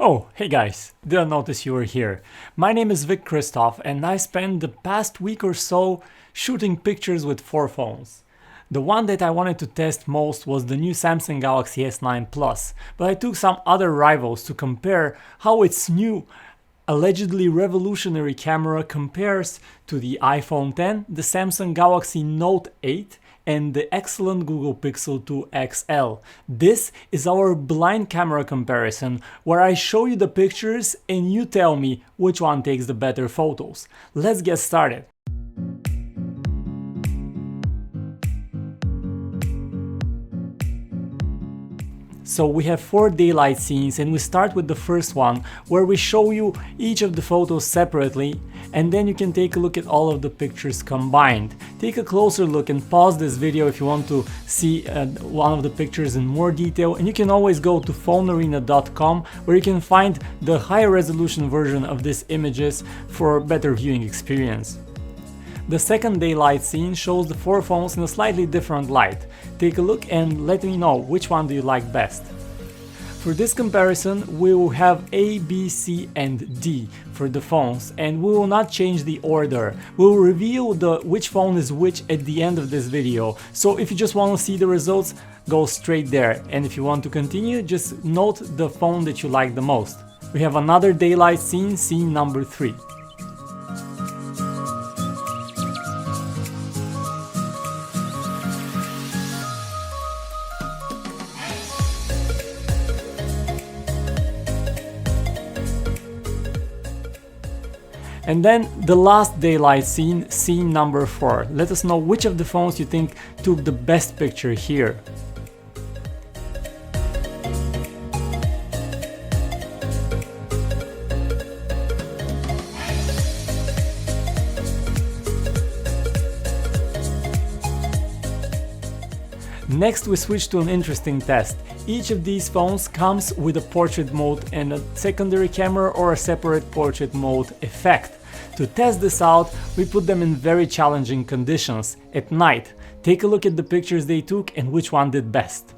Oh, hey guys, didn't notice you were here. My name is Vic Christoph and I spent the past week or so shooting pictures with 4 phones. The one that I wanted to test most was the new Samsung Galaxy S9 Plus, but I took some other rivals to compare how its new allegedly revolutionary camera compares to the iPhone X, the Samsung Galaxy Note 8, and the excellent Google Pixel 2 XL. This is our blind camera comparison, where I show you the pictures and you tell me which one takes the better photos. Let's get started. So we have 4 daylight scenes and we start with the first one where we show you each of the photos separately and then you can take a look at all of the pictures combined. Take a closer look and pause this video if you want to see one of the pictures in more detail, and you can always go to PhoneArena.com where you can find the higher resolution version of these images for better viewing experience. The second daylight scene shows the 4 phones in a slightly different light. Take a look and let me know which one do you like best. For this comparison, we will have A, B, C and D for the phones, and we will not change the order. We will reveal which phone is which at the end of this video. So if you just want to see the results, go straight there, and if you want to continue, just note the phone that you like the most. We have another daylight scene, scene number 3. And then the last daylight scene, scene number 4. Let us know which of the phones you think took the best picture here. Next we switch to an interesting test. Each of these phones comes with a portrait mode and a secondary camera or a separate portrait mode effect. To test this out, we put them in very challenging conditions, at night. Take a look at the pictures they took and which one did best.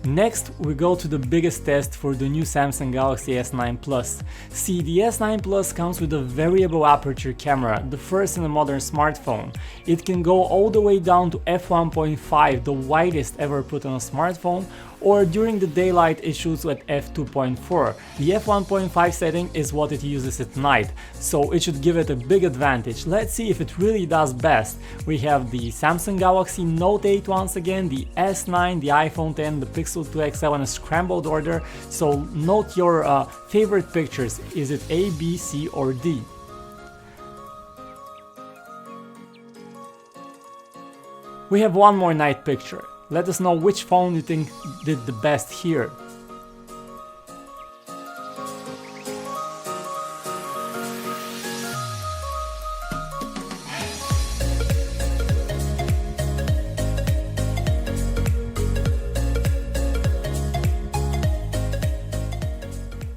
Next, we go to the biggest test for the new Samsung Galaxy S9 Plus. See, the S9 Plus comes with a variable aperture camera, the first in a modern smartphone. It can go all the way down to f1.5, the widest ever put on a smartphone, or during the daylight it shoots at f2.4. The f1.5 setting is what it uses at night, so it should give it a big advantage. Let's see if it really does best. We have the Samsung Galaxy Note 8 once again, the S9, the iPhone X, the Pixel 2 XL in a scrambled order, so note your favorite pictures. Is it A, B, C or D? We have one more night picture. Let us know which phone you think did the best here.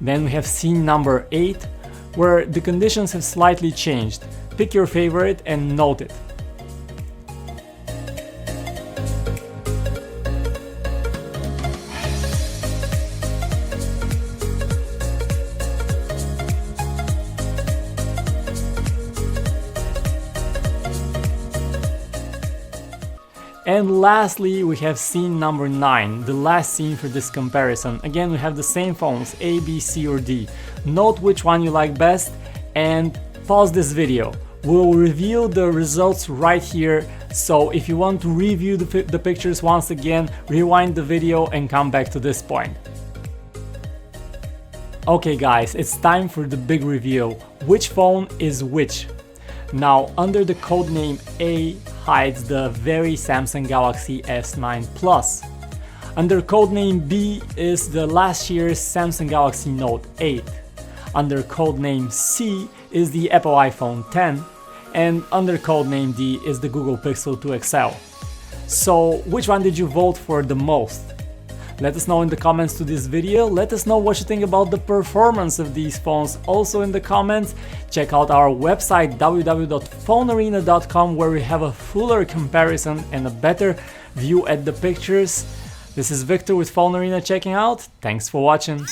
Then we have scene number 8, where the conditions have slightly changed. Pick your favorite and note it. And lastly, we have scene number 9, the last scene for this comparison. Again, we have the same phones, A, B, C or D. Note which one you like best and pause this video. We'll reveal the results right here, so if you want to review the pictures once again, rewind the video and come back to this point. Okay guys, it's time for the big reveal. Which phone is which? Now, under the codename A hides the very Samsung Galaxy S9 Plus. Under codename B is the last year's Samsung Galaxy Note 8. Under codename C is the Apple iPhone X. And under codename D is the Google Pixel 2 XL. So which one did you vote for the most? Let us know in the comments to this video. Let us know what you think about the performance of these phones also in the comments. Check out our website www.phonearena.com, where we have a fuller comparison and a better view at the pictures. This is Victor with PhoneArena checking out. Thanks for watching.